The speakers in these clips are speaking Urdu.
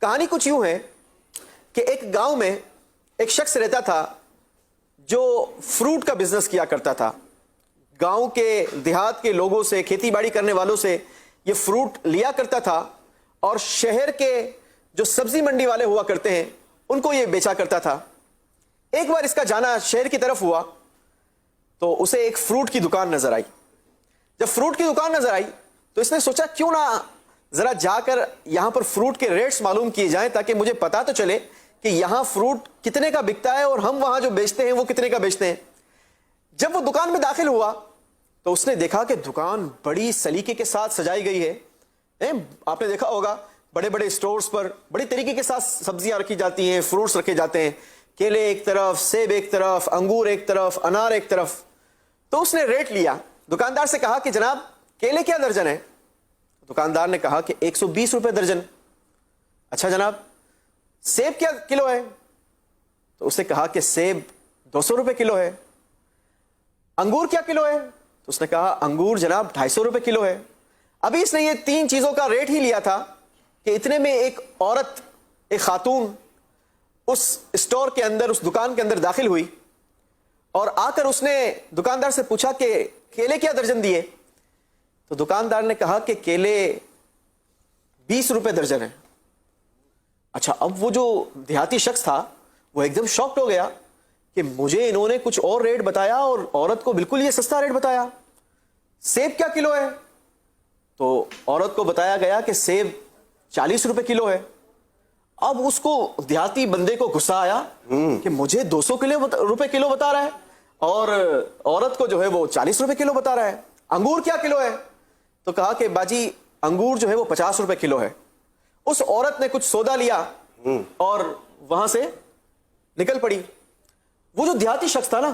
کہانی کچھ یوں ہے کہ ایک گاؤں میں ایک شخص رہتا تھا جو فروٹ کا بزنس کیا کرتا تھا. گاؤں کے دیہات کے لوگوں سے, کھیتی باڑی کرنے والوں سے یہ فروٹ لیا کرتا تھا اور شہر کے جو سبزی منڈی والے ہوا کرتے ہیں ان کو یہ بیچا کرتا تھا. ایک بار اس کا جانا شہر کی طرف ہوا تو اسے ایک فروٹ کی دکان نظر آئی. جب فروٹ کی دکان نظر آئی تو اس نے سوچا کیوں نہ ذرا جا کر یہاں پر فروٹ کے ریٹس معلوم کیے جائیں تاکہ مجھے پتا تو چلے کہ یہاں فروٹ کتنے کا بکتا ہے اور ہم وہاں جو بیچتے ہیں وہ کتنے کا بیچتے ہیں. جب وہ دکان میں داخل ہوا تو اس نے دیکھا کہ دکان بڑی سلیقے کے ساتھ سجائی گئی ہے. آپ نے دیکھا ہوگا بڑے بڑے سٹورز پر بڑی طریقے کے ساتھ سبزیاں رکھی جاتی ہیں, فروٹس رکھے جاتے ہیں, کیلے ایک طرف, سیب ایک طرف, انگور ایک طرف, انار ایک طرف. تو اس نے ریٹ لیا, دکاندار سے کہا کہ جناب کیلے کیا درجن ہے؟ دکاندار نے کہا کہ 120 روپے درجن. اچھا جناب سیب کیا کلو ہے؟ تو اس نے کہا کہ سیب 200 روپے کلو ہے. انگور کیا کلو ہے؟ تو اس نے کہا انگور جناب 250 روپے کلو ہے. ابھی اس نے یہ 3 چیزوں کا ریٹ ہی لیا تھا کہ اتنے میں ایک عورت, ایک خاتون اس اسٹور کے اندر, اس دکان کے اندر داخل ہوئی اور آ کر اس نے دکاندار سے پوچھا کہ کیلے کیا درجن دیے؟ تو دکاندار نے کہا کہ کیلے 20 روپے درجن ہے. اچھا اب وہ جو دیہاتی شخص تھا وہ ایک دم شاکڈ ہو گیا کہ مجھے انہوں نے کچھ اور ریٹ بتایا اور عورت کو بالکل یہ سستا ریٹ بتایا. سیب کیا کلو ہے؟ تو عورت کو بتایا گیا کہ سیب 40 روپے کلو ہے. اب اس کو دیہاتی بندے کو غصہ آیا کہ مجھے 200 روپے کلو بتا رہا ہے اور عورت کو جو ہے وہ 40 روپے کلو بتا رہا ہے. انگور کیا کلو ہے؟ تو کہا کہ باجی انگور جو ہے وہ 50 روپے کلو ہے. اس عورت نے کچھ سودا لیا اور وہاں سے نکل پڑی. وہ جو دیہاتی شخص تھا نا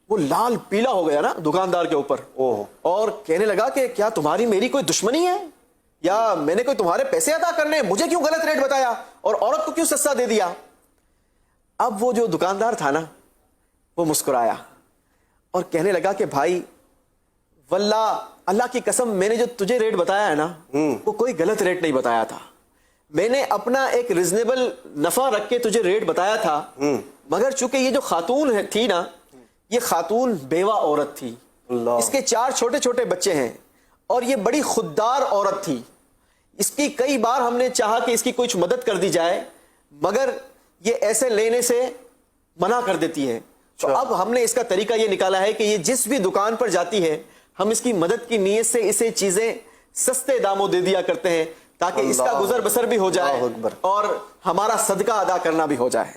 وہ لال پیلا ہو گیا نا دکاندار کے اوپر اور کہنے لگا کہ کیا تمہاری میری کوئی دشمنی ہے یا میں نے کوئی تمہارے پیسے ادا کرنے, مجھے کیوں غلط ریٹ بتایا اور عورت کو کیوں سستا دے دیا؟ اب وہ جو دکاندار تھا نا وہ مسکرایا اور کہنے لگا کہ بھائی واللہ اللہ کی قسم میں نے جو تجھے ریٹ بتایا ہے نا وہ کوئی غلط ریٹ نہیں بتایا تھا. میں نے اپنا ایک ریزنیبل نفع رکھ کے تجھے ریٹ بتایا تھا, مگر چونکہ یہ جو خاتون تھی نا یہ خاتون بیوہ عورت تھی, اس کے 4 چھوٹے چھوٹے بچے ہیں اور یہ بڑی خوددار عورت تھی. اس کی کئی بار ہم نے چاہا کہ اس کی کچھ مدد کر دی جائے مگر یہ ایسے لینے سے منع کر دیتی ہے. تو اب ہم نے اس کا طریقہ یہ نکالا ہے کہ یہ جس بھی دکان پر جاتی ہے ہم اس کی مدد کی نیت سے اسے چیزیں سستے داموں دے دیا کرتے ہیں تاکہ اس کا گزر بسر بھی ہو جائے اور ہمارا صدقہ ادا کرنا بھی ہو جائے.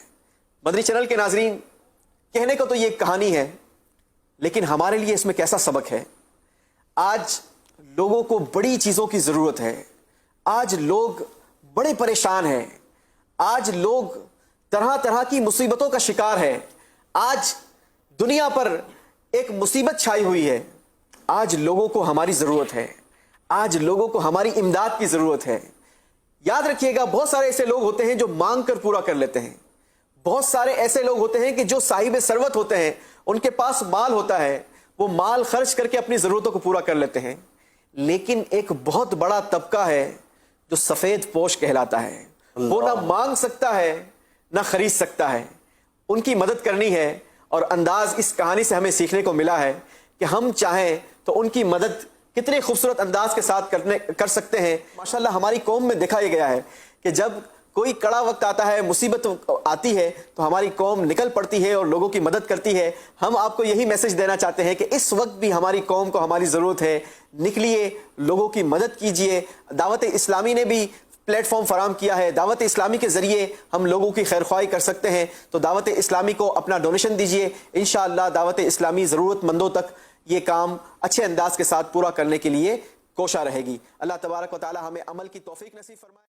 مدنی چینل کے ناظرین, کہنے کو تو یہ کہانی ہے لیکن ہمارے لیے اس میں کیسا سبق ہے. آج لوگوں کو بڑی چیزوں کی ضرورت ہے, آج لوگ بڑے پریشان ہیں, آج لوگ طرح طرح کی مصیبتوں کا شکار ہے. آج دنیا پر ایک مصیبت چھائی ہوئی ہے. آج لوگوں کو ہماری ضرورت ہے, آج لوگوں کو ہماری امداد کی ضرورت ہے. یاد رکھیے گا بہت سارے ایسے لوگ ہوتے ہیں جو مانگ کر پورا کر لیتے ہیں, بہت سارے ایسے لوگ ہوتے ہیں کہ جو صاحب ثروت ہوتے ہیں, ان کے پاس مال ہوتا ہے, وہ مال خرچ کر کے اپنی ضرورتوں کو پورا کر لیتے ہیں. لیکن ایک بہت بڑا طبقہ ہے جو سفید پوش کہلاتا ہے, وہ نہ مانگ سکتا ہے نہ خرید سکتا ہے. ان کی مدد کرنی ہے اور انداز اس کہانی سے ہمیں سیکھنے کو ملا ہے کہ ہم چاہیں تو ان کی مدد کتنے خوبصورت انداز کے ساتھ کر سکتے ہیں. ماشاءاللہ ہماری قوم میں دیکھا یہ گیا ہے کہ جب کوئی کڑا وقت آتا ہے, مصیبت آتی ہے تو ہماری قوم نکل پڑتی ہے اور لوگوں کی مدد کرتی ہے. ہم آپ کو یہی میسج دینا چاہتے ہیں کہ اس وقت بھی ہماری قوم کو ہماری ضرورت ہے. نکلیے, لوگوں کی مدد کیجئے. دعوت اسلامی نے بھی پلیٹ فارم فراہم کیا ہے, دعوت اسلامی کے ذریعے ہم لوگوں کی خیرخواہی کر سکتے ہیں. تو دعوت اسلامی کو اپنا ڈونیشن دیجئے, انشاءاللہ دعوت اسلامی ضرورت مندوں تک یہ کام اچھے انداز کے ساتھ پورا کرنے کے لیے کوشاں رہے گی. اللہ تبارک و تعالی ہمیں عمل کی توفیق نصیب فرمائے.